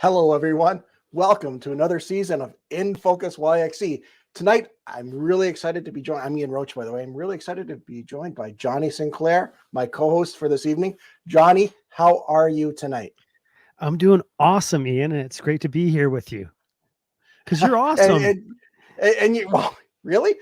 Hello, everyone. Welcome to another season of InFocus YXE. Tonight, I'm really excited to be joined. I'm Ian Roach, by the way. I'm really excited to be joined by Johnny Sinclair, my co-host for this evening. Johnny, how are you tonight? I'm doing awesome, Ian, and it's great to be here with you. Because you're awesome. and you, well, really?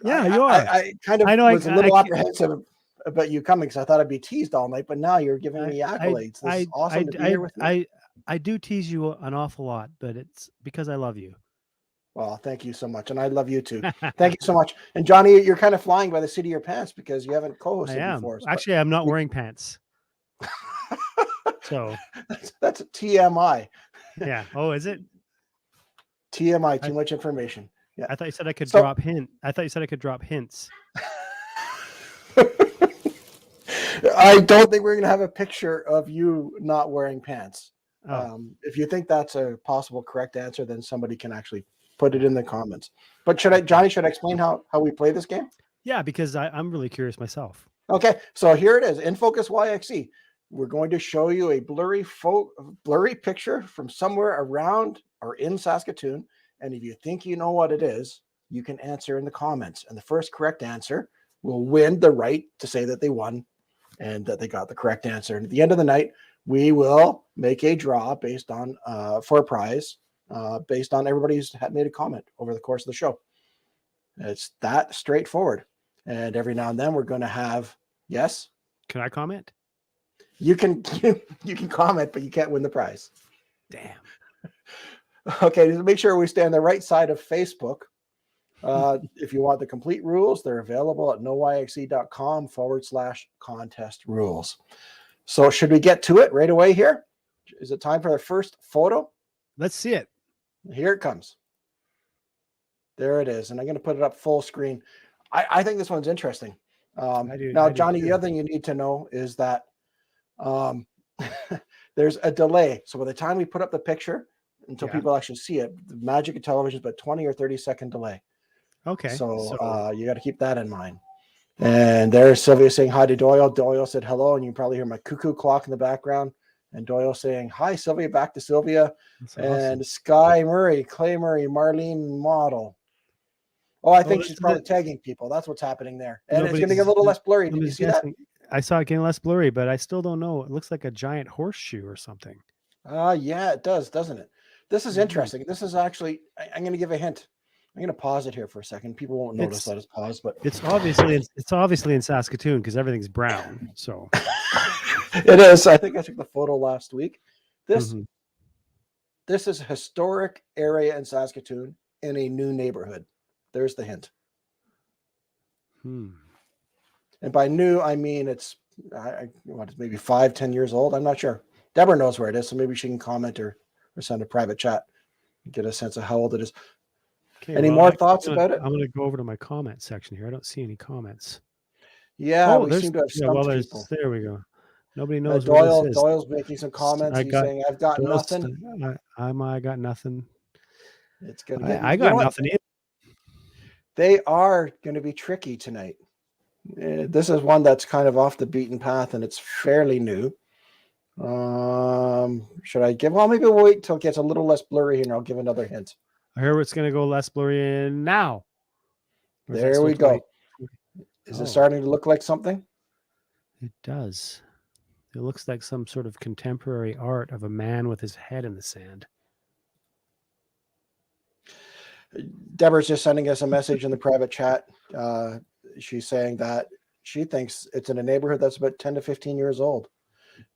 Yeah, you are. I kind of I know. was a little apprehensive about you coming because I thought I'd be teased all night, but now you're giving me accolades. This is awesome to be here with you. I do tease you an awful lot, but it's because I love you. Well, thank you so much. And I love you too. Thank you so much. And Johnny, you're kind of flying by the seat of your pants because you haven't co-hosted before. Actually, I'm not wearing pants. So that's a TMI. Yeah. Oh, is it? TMI, too much information. Yeah. I thought you said I could drop hints. I don't think we're going to have a picture of you not wearing pants. If you think that's a possible correct answer, then somebody can actually put it in the comments. But Johnny, should I explain how we play this game? Yeah, because I'm really curious myself. Okay, so here it is, InFocus YXE. We're going to show you a blurry picture from somewhere around or in Saskatoon. And if you think you know what it is, you can answer in the comments. And the first correct answer will win the right to say that they won and that they got the correct answer. And at the end of the night, we will make a draw based on for a prize based on everybody who's made a comment over the course of the show. It's that straightforward. And every now and then we're going to have, yes? Can I comment? You can comment, but you can't win the prize. Damn. Okay, just make sure we stay on the right side of Facebook. If you want the complete rules, they're available at noyxe.com/contest rules. So should we get to it right away here? Is it time for the first photo? Let's see it. Here it comes. There it is. And I'm going to put it up full screen. I think this one's interesting. Johnny, the other thing you need to know is that there's a delay. So by the time we put up the picture, until people actually see it, the magic of television is about 20 or 30 second delay. Okay. So you got to keep that in mind. And there's Sylvia saying hi to Doyle. Doyle said hello, and you probably hear my cuckoo clock in the background. And Doyle saying hi, Sylvia, back to Sylvia. That's and awesome. Sky Murray, Clay Murray, Marlene Model. Oh, I think she's probably tagging people. That's what's happening there. And it's going to get a little less blurry. Did you see that? I saw it getting less blurry, but I still don't know. It looks like a giant horseshoe or something. Yeah, it does, doesn't it? This is interesting. This is actually, I'm going to give a hint. I'm going to pause it here for a second. People won't notice that it's paused, but it's obviously in Saskatoon because everything's brown. So it is. I think I took the photo last week. This is a historic area in Saskatoon in a new neighborhood. There's the hint. And by new, I mean it's maybe 5-10 years old. I'm not sure. Deborah knows where it is, so maybe she can comment or send a private chat and get a sense of how old it is. Okay, any more thoughts about it? I'm going to go over to my comment section here. I don't see any comments. Yeah, we seem to have stumped people. There we go. Nobody knows what this is. Doyle's making some comments. He's saying, I've got nothing. I got nothing. It's going to get. I got nothing. They are going to be tricky tonight. This is one that's kind of off the beaten path, and it's fairly new. Should I give? Well, maybe we'll wait till it gets a little less blurry, and I'll give another hint. I hear it's going to go less blurry now. There we go. Is it starting to look like something? It does. It looks like some sort of contemporary art of a man with his head in the sand. Deborah's just sending us a message in the private chat. She's saying that she thinks it's in a neighborhood that's about 10 to 15 years old.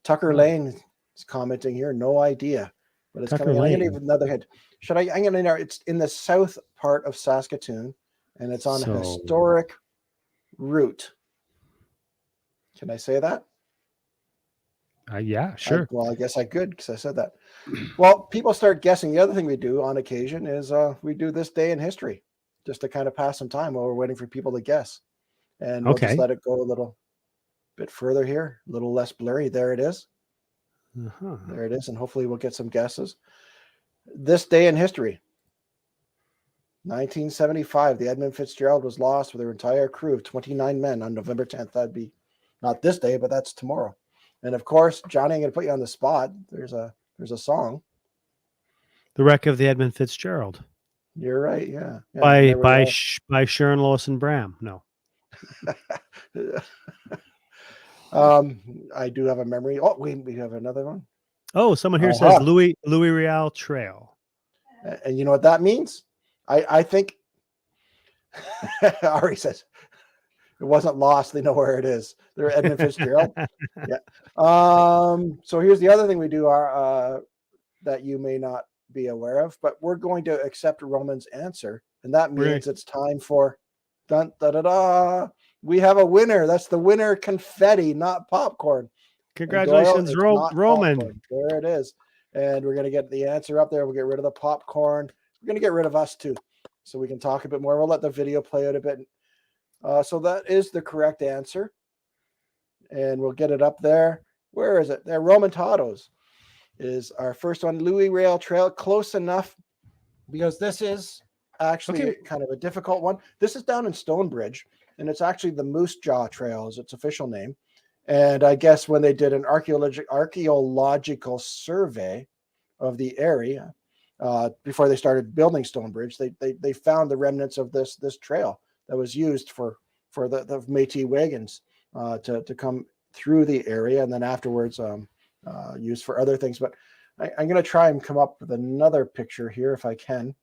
Tucker Lane is commenting here. No idea, but it's coming. I'm going to give another hint. I'm going to know it's in the south part of Saskatoon, and it's on a historic route. Can I say that? Yeah, sure. I guess I could because I said that. Well, people start guessing. The other thing we do on occasion is we do this day in history just to kind of pass some time while we're waiting for people to guess. And we'll just let it go a little bit further here, a little less blurry. There it is. There it is. And hopefully we'll get some guesses. This day in history. 1975, the Edmund Fitzgerald was lost with her entire crew of 29 men on November 10th. That'd be not this day, but that's tomorrow. And of course, Johnny, I'm going to put you on the spot. There's a song. The Wreck of the Edmund Fitzgerald. You're right. Yeah. And there we By are. by Sharon Lawson Bram. No. I do have a memory. Oh, we have another one. Oh, someone here says Louis Real Trail. And you know what that means? I think Ari says it wasn't lost. They know where it is. They're Edmund Fitzgerald. Yeah. So here's the other thing we do that you may not be aware of, but we're going to accept Roman's answer, and that means it's time for dun da da da. We have a winner. That's the winner confetti, not popcorn. Congratulations, Doyle, Roman. Popcorn. There it is. And we're going to get the answer up there. We'll get rid of the popcorn. We're going to get rid of us too, so we can talk a bit more. We'll let the video play out a bit. So that is the correct answer. And we'll get it up there. Where is it? There, Roman Tatos is our first one. Louis Rail Trail, close enough, because this is actually kind of a difficult one. This is down in Stonebridge, and it's actually the Moose Jaw Trail is its official name. And I guess when they did an archaeological survey of the area before they started building Stonebridge, they found the remnants of this trail that was used for the Métis wagons to come through the area, and then afterwards used for other things. But I'm going to try and come up with another picture here if I can.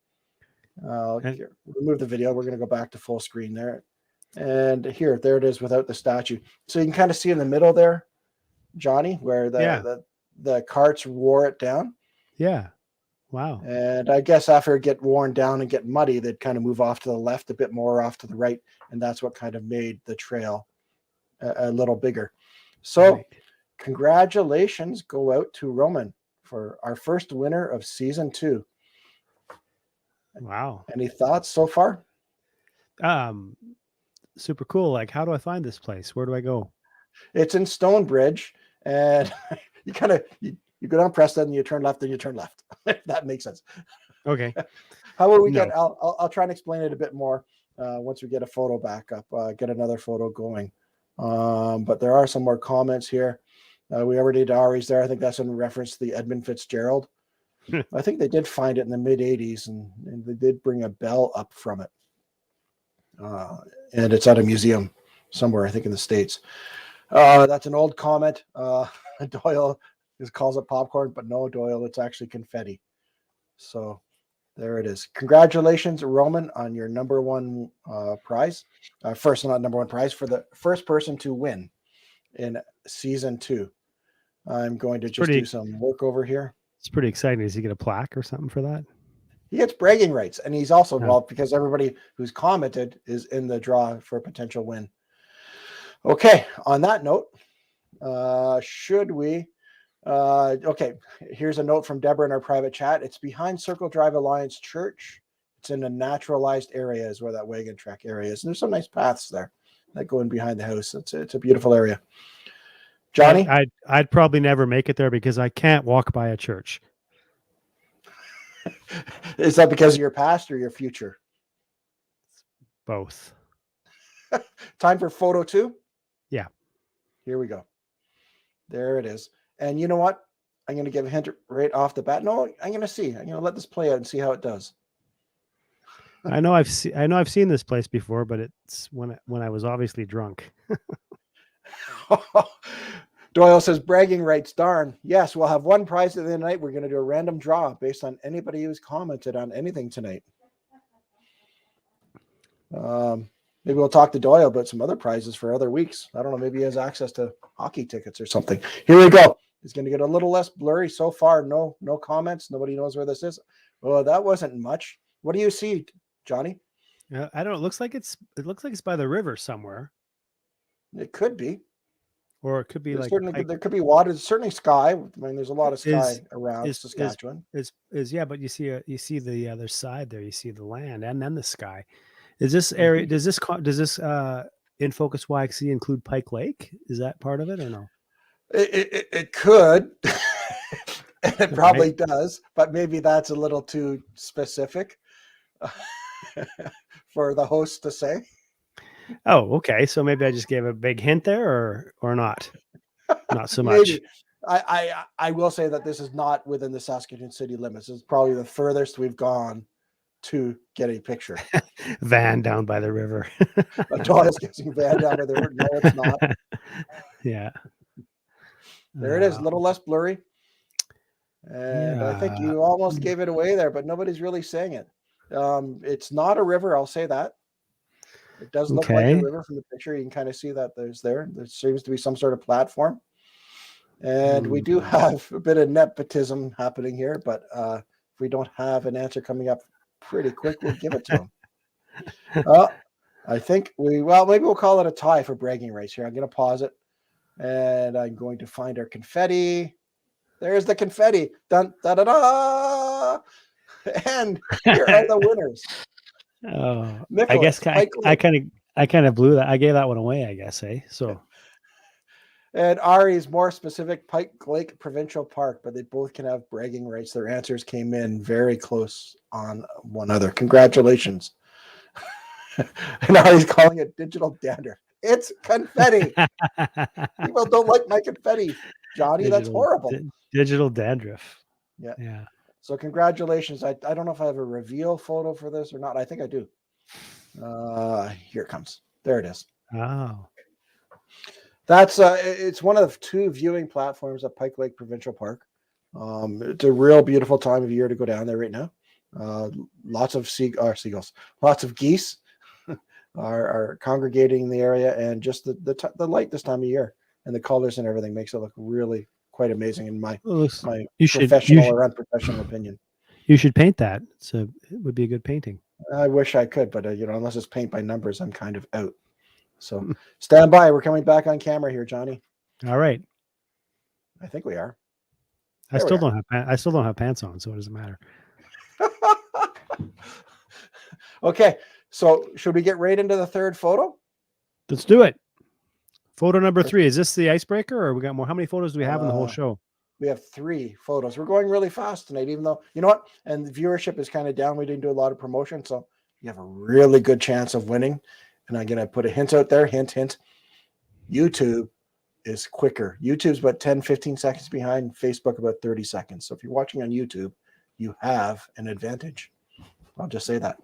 Remove the video. We're going to go back to full screen there. And there it is without the statue. So you can kind of see in the middle there, Johnny, where the carts wore it down. Yeah. Wow. And I guess after it get worn down and get muddy, they'd kind of move off to the left a bit more, off to the right. And that's what kind of made the trail a little bigger. So congratulations go out to Roman for our first winner of season 2. Wow. Any thoughts so far? Super cool. Like, how do I find this place? Where do I go? It's in Stonebridge, and you kind of you go down Preston and you turn left and you turn left. If that makes sense. Okay. How will we get? I'll try and explain it a bit more once we get a photo back up. Get another photo going. But there are some more comments here. We already did Ari's there. I think that's in reference to the Edmund Fitzgerald. I think they did find it in the mid 80s, and they did bring a bell up from it. And it's at a museum somewhere, I think in the States. That's an old comment. Doyle calls it popcorn, but no, Doyle, it's actually confetti. So there it is. Congratulations, Roman, on your number 1 prize. Not number 1 prize, for the first person to win in season 2. I'm going to just do some work over here. It's pretty exciting. Does he get a plaque or something for that? He gets bragging rights, and he's also involved because everybody who's commented is in the draw for a potential win. Okay, on that note, should we? Okay, here's a note from Deborah in our private chat. It's behind Circle Drive Alliance Church. It's in a naturalized area is where that wagon track area is. And there's some nice paths there that go in behind the house. It's a beautiful area. Johnny? I'd probably never make it there because I can't walk by a church. Is that because of your past or your future? Both. Time for photo 2? Yeah. Here we go. There it is. And you know what? I'm going to give a hint right off the bat. No, I'm going to see. I'm going to let this play out and see how it does. I know I've seen this place before, but it's when I was obviously drunk. Doyle says bragging rights. Darn. Yes, we'll have 1 prize at the end of the night. We're going to do a random draw based on anybody who's commented on anything tonight. Maybe we'll talk to Doyle about some other prizes for other weeks. I don't know. Maybe he has access to hockey tickets or something. Here we go. It's going to get a little less blurry so far. No comments. Nobody knows where this is. Well, that wasn't much. What do you see, Johnny? I don't know. It looks like it's by the river somewhere. It could be. Or it could be there could be water. There's certainly sky. I mean, there's a lot of sky around Saskatchewan. But you see the other side there. You see the land and then the sky. Is this area? Does this InFocus YXE include Pike Lake? Is that part of it or no? It could. It probably does, but maybe that's a little too specific for the host to say. Oh, okay. So maybe I just gave a big hint there, or not so much. I will say that this is not within the Saskatoon city limits. It's probably the furthest we've gone to get a picture. Van down by the river. Donna's guessing van down by the river. No, it's not. Yeah. There it is, a little less blurry. And I think Yeah. you almost gave it away there, but nobody's really saying it. It's not a river, I'll say that. It does look like a Okay. river from the picture. You can kind of see that there seems to be some sort of platform. And we do have a bit of nepotism happening here, but if we don't have an answer coming up pretty quick, we'll give it to him. I think maybe we'll call it a tie for bragging rights here. I'm going to pause it, and I'm going to find our confetti. There's the confetti. Dun, da, da, da. And here are the winners. Oh, Nicholas, I kind of blew that. I gave that one away, I guess, So. And Ari's more specific, Pike Lake Provincial Park, but they both can have bragging rights. Their answers came in very close on one another. Congratulations. And Ari's calling it digital dandruff. It's confetti. People don't like my confetti, Johnny. That's horrible. Digital dandruff. Yeah. So congratulations. I don't know if I have a reveal photo for this or not. I think I do. Here it comes. There it is. Oh. That's it's one of 2 viewing platforms at Pike Lake Provincial Park. It's a real beautiful time of year to go down there right now. Lots of seagulls, lots of geese are congregating in the area, and just the light this time of year and the colors and everything makes it look really quite amazing in my professional or unprofessional opinion. You should paint that. It would be a good painting. I wish I could, but unless it's paint by numbers, I'm kind of out. So stand by. We're coming back on camera here, Johnny. All right. I think we are. I still don't have pants on, so it doesn't matter. Okay. So should we get right into the third photo? Let's do it. Photo number 3. Is this the icebreaker, or we got more? How many photos do we have in the whole show? We have 3 photos. We're going really fast tonight, even though, you know what? And the viewership is kind of down. We didn't do a lot of promotion, so you have a really good chance of winning. And I'm going to put a hint out there. Hint, hint. YouTube is quicker. YouTube's about 10, 15 seconds behind. Facebook about 30 seconds. So if you're watching on YouTube, you have an advantage. I'll just say that.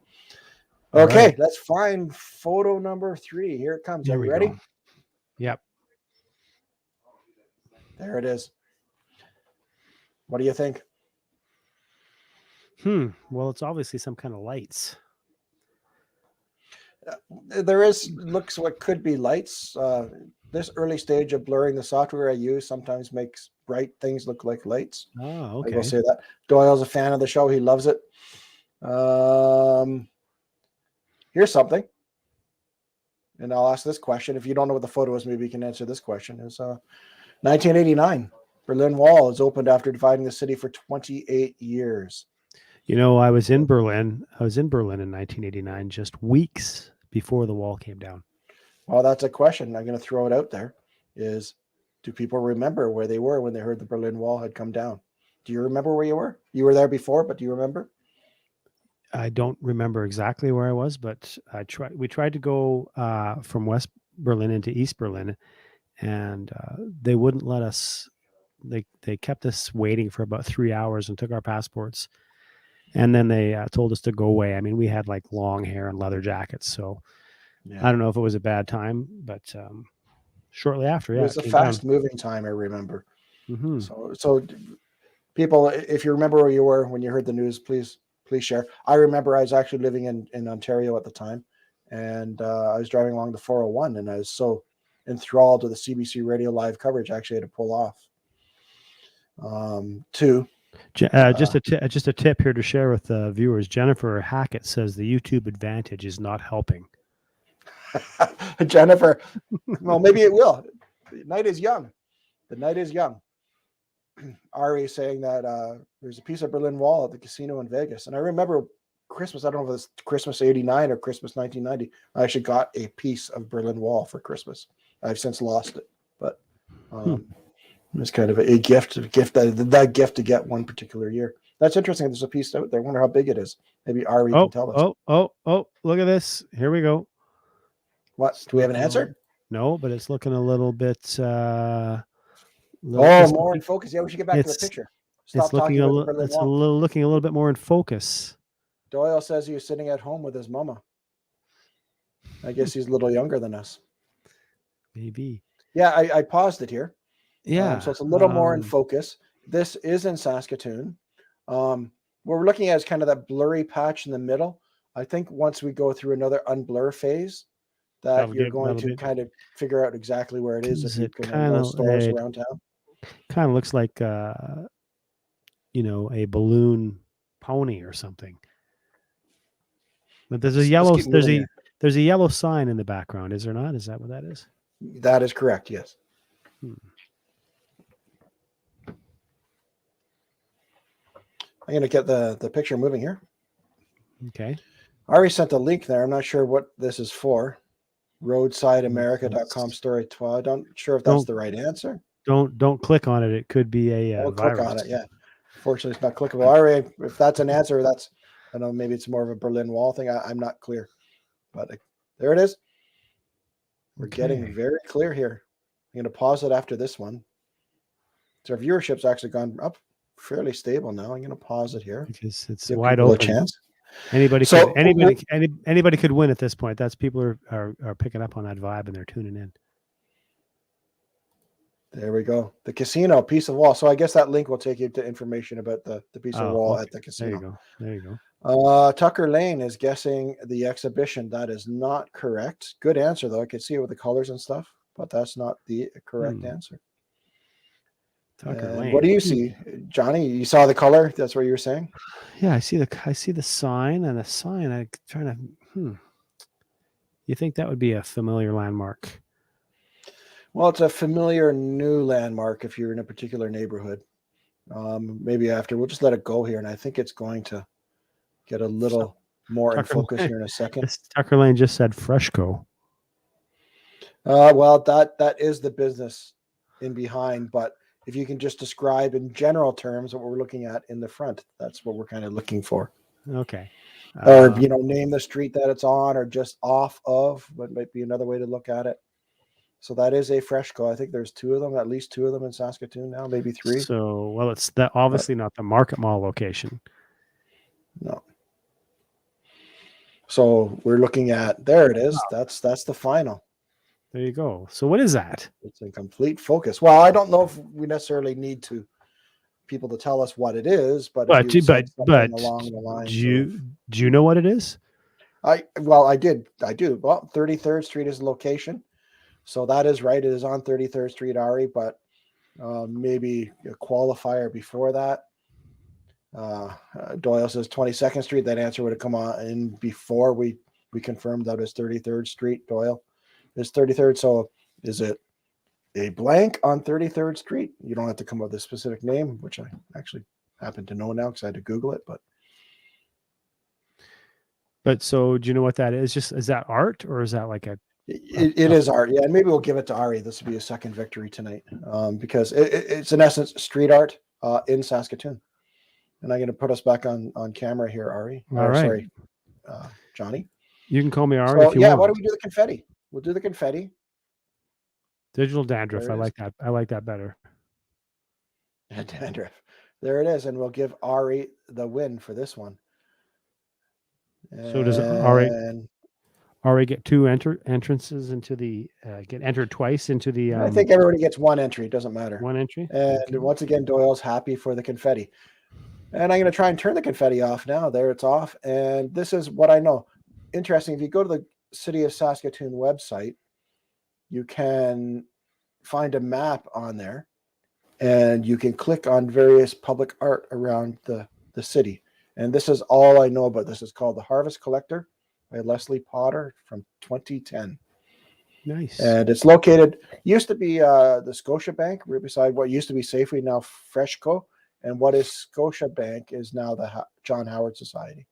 Okay, right. Let's find photo number 3. Here it comes. Are you ready? Go. Yep. There it is. What do you think? Well, it's obviously some kind of lights. There looks what could be lights. This early stage of blurring, the software I use sometimes makes bright things look like lights. Oh, okay. I will say that. Doyle's a fan of the show. He loves it. Here's something. And I'll ask this question. If you don't know what the photo is, maybe you can answer this question. It's 1989. Berlin Wall is opened after dividing the city for 28 years. I was in Berlin. I was in Berlin in 1989, just weeks before the wall came down. Well, that's a question. I'm going to throw it out there. Do people remember where they were when they heard the Berlin Wall had come down? Do you remember where you were? You were there before, but do you remember? I don't remember exactly where I was, but we tried to go from West Berlin into East Berlin, and they wouldn't let us. They kept us waiting for about 3 hours and took our passports. And then they told us to go away. I mean, we had like long hair and leather jackets. So I don't know if it was a bad time, but shortly after, it was a fast moving time, I remember. Mm-hmm. So people, if you remember where you were when you heard the news, please share. I remember I was actually living in Ontario at the time, and I was driving along the 401, and I was so enthralled with the CBC radio live coverage, I actually had to pull off. Just a tip here to share with the viewers. Jennifer Hackett says the YouTube advantage is not helping. Jennifer, well, maybe it will. The night is young. The night is young. Ari is saying that there's a piece of Berlin Wall at the casino in Vegas. And I remember Christmas, I don't know if it's Christmas 89 or Christmas 1990. I actually got a piece of Berlin Wall for Christmas. I've since lost it. But it was kind of a gift to get one particular year. That's interesting. There's a piece out there. I wonder how big it is. Maybe Ari can tell us. Oh, look at this. Here we go. What? Do we have an answer? No, but it's looking a little bit More in focus. Yeah, we should get back to the it's picture. it's Stop looking talking a about the little Berlin it's a Wall. little looking a little bit more in focus. Doyle says he was sitting at home with his mama. I guess he's a little younger than us. Maybe. Yeah, I paused it here. Yeah. So it's a little more in focus. This is in Saskatoon. What we're looking at is kind of that blurry patch in the middle. I think once we go through another unblur phase, that you're going to kind of figure out exactly where it is if you can know stores around town. Kind of looks like you know, a balloon pony or something. But there's a yellow there's a yellow sign in the background, is there not? Is that what that is? That is correct, yes. I'm going to get the picture moving here. Okay. I already sent a link there. I'm not sure what this is for. RoadsideAmerica.com story 12. I'm not sure if that's the right answer. Don't click on it. It could be a Don't virus. click on it. Yeah. Fortunately, it's not clickable. Already, if that's an answer, I don't know, maybe it's more of a Berlin Wall thing. I'm not clear. But there it is. We're getting very clear here. I'm going to pause it after this one. So our viewership's actually gone up fairly stable now. I'm going to pause it here because it's wide open. A chance. Anybody could win at this point. That's people are picking up on that vibe and they're tuning in. There we go. The casino piece of wall. So I guess that link will take you to information about the piece of wall at the casino. There you go. Tucker Lane is guessing the exhibition. That is not correct. Good answer though. I could see it with the colors and stuff, but that's not the correct answer. Tucker Lane. What do you see, Johnny? You saw the color. That's what you were saying. Yeah, I see the sign, and the sign. I'm trying to. You think that would be a familiar landmark? Well, it's a familiar new landmark if you're in a particular neighborhood. Maybe after we'll just let it go here, and I think it's going to get a little more in focus here in a second. Tucker Lane just said Fresco. Well, that is the business in behind, but if you can just describe in general terms what we're looking at in the front, that's what we're kind of looking for. Okay. Or name the street that it's on, or just off of. What might be another way to look at it. So that is a Fresco. I think there's two of them, at least two of them in Saskatoon now, maybe three. So, well, it's that obviously not the Market Mall location. No. So we're looking at, there it is. That's the final. There you go. So what is that? It's in complete focus. Well, I don't know if we necessarily need people to tell us what it is, but along the lines do you know what it is? I do. Well, 33rd Street is the location. So that is right. It is on 33rd Street, Ari, but maybe a qualifier before that. Doyle says 22nd Street. That answer would have come on in before we confirmed that it's 33rd Street. Doyle is 33rd. So is it a blank on 33rd Street? You don't have to come up with a specific name, which I actually happen to know now because I had to Google it. But so do you know what that is? Is that art, or is that like a? It is art, yeah. And maybe we'll give it to Ari. This will be a second victory tonight, because it's in essence street art in Saskatoon. And I'm going to put us back on camera here, Ari. All right. Sorry, Johnny. You can call me Ari if you want. Why don't we do the confetti? We'll do the confetti. Digital dandruff. I like that. I like that better. Dandruff. There it is, and we'll give Ari the win for this one. So does Ari get two entrances into the get entered twice into the? I think everybody gets one entry. It doesn't matter. One entry. And once again, Doyle's happy for the confetti. And I'm going to try and turn the confetti off now. There, it's off. And this is what I know. Interesting. If you go to the City of Saskatoon website, you can find a map on there, and you can click on various public art around the city. And this is all I know about this. It's called The Harvest Collector by Leslie Potter from 2010. Nice. And it's located, used to be the Scotiabank, right beside what used to be Safeway, now Fresco. And what is Scotiabank is now the John Howard Society.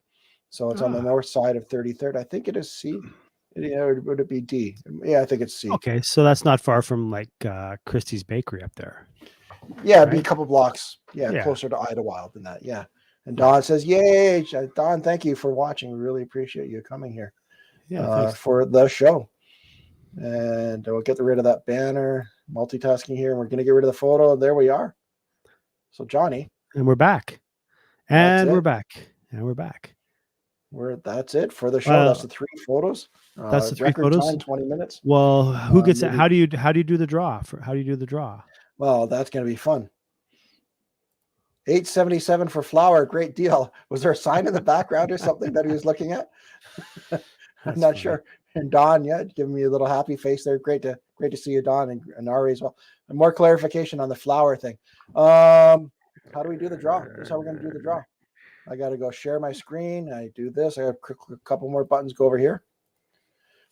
So it's on the north side of 33rd. I think it is C. Would it be D? Yeah, I think it's C. Okay, so that's not far from like Christie's Bakery up there. Yeah, it'd be a couple blocks. Yeah, closer to Idlewild than that. Yeah. And Don says, "Yay, Don! Thank you for watching. We really appreciate you coming here for the show." And we'll get rid of that banner. multitasking here, and we're going to get rid of the photo. There we are. So Johnny, And we're back. That's And we're it. back. And we're back. That's it for the show. That's the 3 photos. That's the 3 record photos. time, 20 minutes. Well, who gets it? maybe- How do you do the draw? How do you do the draw? Well, that's going to be fun. $8.77 for flour. Great deal. Was there a sign in the background or something that he was looking at? I'm not sure. And Don, yeah, giving me a little happy face there. Great to see you, Don, and Ari as well. And more clarification on the flour thing. How do we do the draw? Here's how we're going to do the draw. I got to go share my screen. I do this. I have a couple more buttons. Go over here.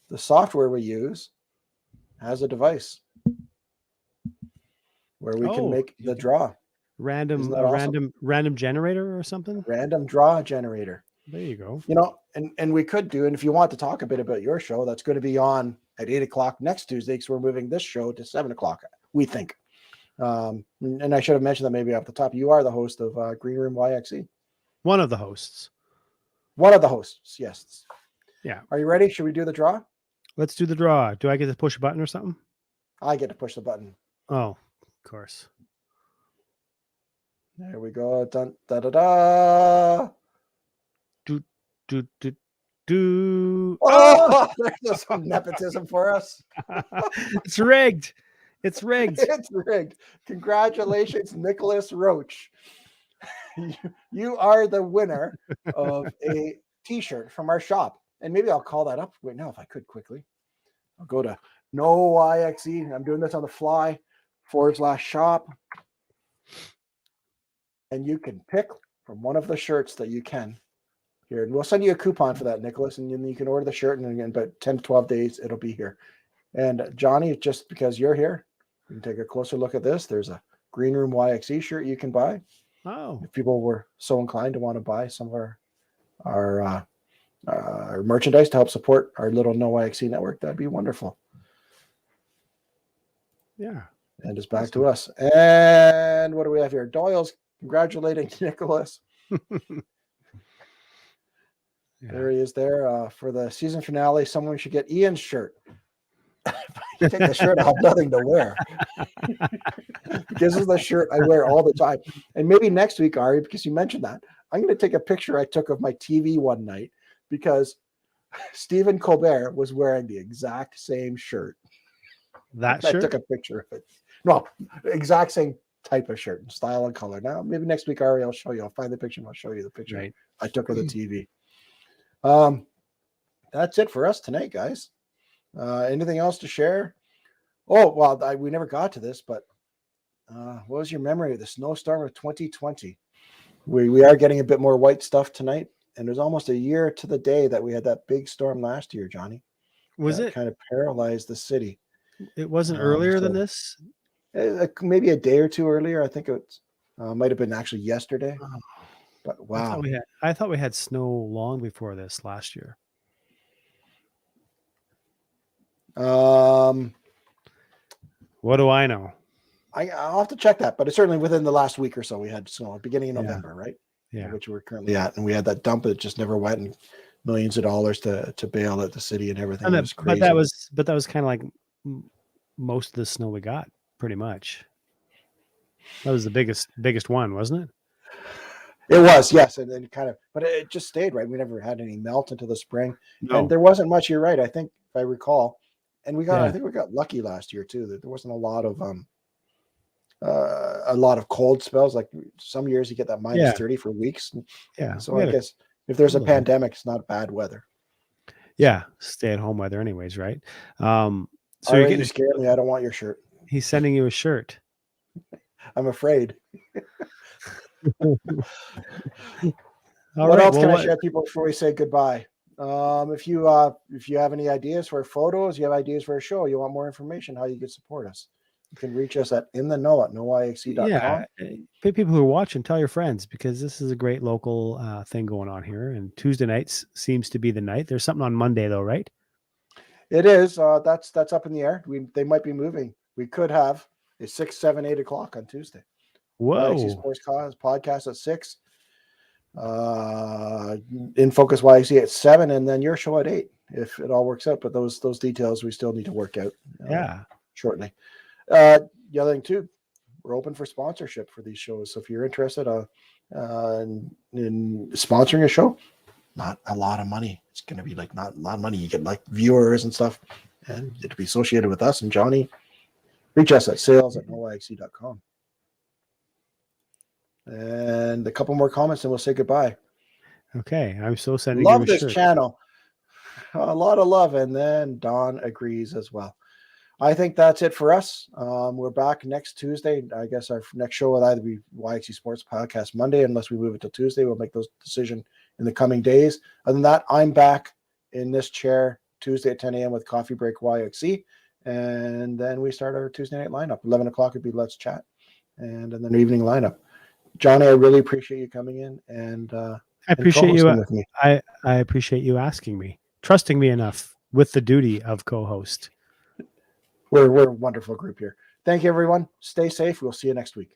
The software we use has a device where we can make the draw. Random generator or something? Random draw generator. There you go. You know, and we could do, and if you want to talk a bit about your show, that's going to be on at 8 o'clock next Tuesday, because we're moving this show to 7 o'clock, we think. And I should have mentioned that maybe off the top. You are the host of Green Room YXE. One of the hosts. One of the hosts, yes. Yeah. Are you ready? Should we do the draw? Let's do the draw. Do I get to push a button or something? I get to push the button. Oh, of course. There we go. Dun, da, da, da. Do. Oh, there's some nepotism for us. It's rigged. It's rigged. It's rigged. Congratulations, Nicholas Roach. You are the winner of a t-shirt from our shop. And maybe I'll call that up right now if I could quickly. I'll go to No YXE. I'm doing this on the fly /shop. And you can pick from one of the shirts that you can. Here, and we'll send you a coupon for that, Nicholas, and then you can order the shirt, and in about 10 to 12 days, it'll be here. And Johnny, just because you're here, you can take a closer look at this. There's a Green Room YXE shirt you can buy. Oh. If people were so inclined to want to buy some of our merchandise to help support our little No YXE network, that'd be wonderful. Yeah. And it's back to us. And what do we have here? Doyle's congratulating Nicholas. Yeah. There he is there for the season finale. Someone should get Ian's shirt. If I take the shirt, I'll have nothing to wear. This is the shirt I wear all the time. And maybe next week, Ari, because you mentioned that, I'm going to take a picture I took of my TV one night because Stephen Colbert was wearing the exact same shirt. That I shirt? took a picture of it. No, exact same type of shirt, style and color. Now, maybe next week, Ari, I'll show you. I'll find the picture and I'll show you the picture Right. I took of the TV. That's it for us tonight, guys. Anything else to share? Oh, well, we never got to this, but what was your memory of the snowstorm of 2020? We are getting a bit more white stuff tonight, and there's almost a year to the day that we had that big storm last year, Johnny. Was it? Kind of paralyzed the city. It wasn't earlier than this? Maybe a day or two earlier. I think it might have been actually yesterday. Oh. But wow. I thought we had snow long before this last year. What do I know? I'll have to check that, but it's certainly within the last week or so we had snow, beginning of November, right? Yeah. Which we're currently at. And we had that dump that just never went, and millions of dollars to bail at the city and everything. It was crazy. But that was kind of like most of the snow we got, pretty much. That was the biggest one, wasn't it? It was, yes. And then but it just stayed, right? We never had any melt until the spring. No. And there wasn't much, you're right, I think, if I recall. And I think we got lucky last year too, that there wasn't a lot of cold spells. Like some years you get that minus 30 for weeks. Yeah. So I guess if there's a pandemic, it's not bad weather. Yeah. Stay at home weather anyways, right? So you're getting scared me. I don't want your shirt. He's sending you a shirt. I'm afraid. What else can I share with people before we say goodbye? If you have any ideas for photos, you have ideas for a show, you want more information, how you can support us, you can reach us at intheknow@noyxe.com. Yeah, people who are watching, tell your friends, because this is a great local thing going on here. And Tuesday nights seems to be the night. There's something on Monday though, right? It is. That's up in the air. They might be moving. We could have a 6, 7, 8 o'clock on Tuesday. Whoa! YXE Sports podcast at 6. InFocus YXE at 7, and then your show at 8, if it all works out. But those details we still need to work out. Shortly. The other thing too, we're open for sponsorship for these shows. So if you're interested in sponsoring a show, not a lot of money. It's going to be like not a lot of money. You get like viewers and stuff, and it'll be associated with us and Johnny. Reach us at sales@noyxe.com. And a couple more comments and we'll say goodbye. Okay. I'm so sending Love you a this shirt. channel. A lot of love. And then Don agrees as well. I think that's it for us. We're back next Tuesday. I guess our next show will either be YXE Sports Podcast Monday, unless we move it to Tuesday. We'll make those decisions in the coming days. Other than that, I'm back in this chair Tuesday at 10 a.m. with Coffee Break YXE. And then we start our Tuesday night lineup. 11 o'clock would be Let's Chat. And then the evening lineup. Johnny, I really appreciate you coming in and I appreciate you. with me. I appreciate you asking me, trusting me enough with the duty of co-host. We're a wonderful group here. Thank you, everyone. Stay safe. We'll see you next week.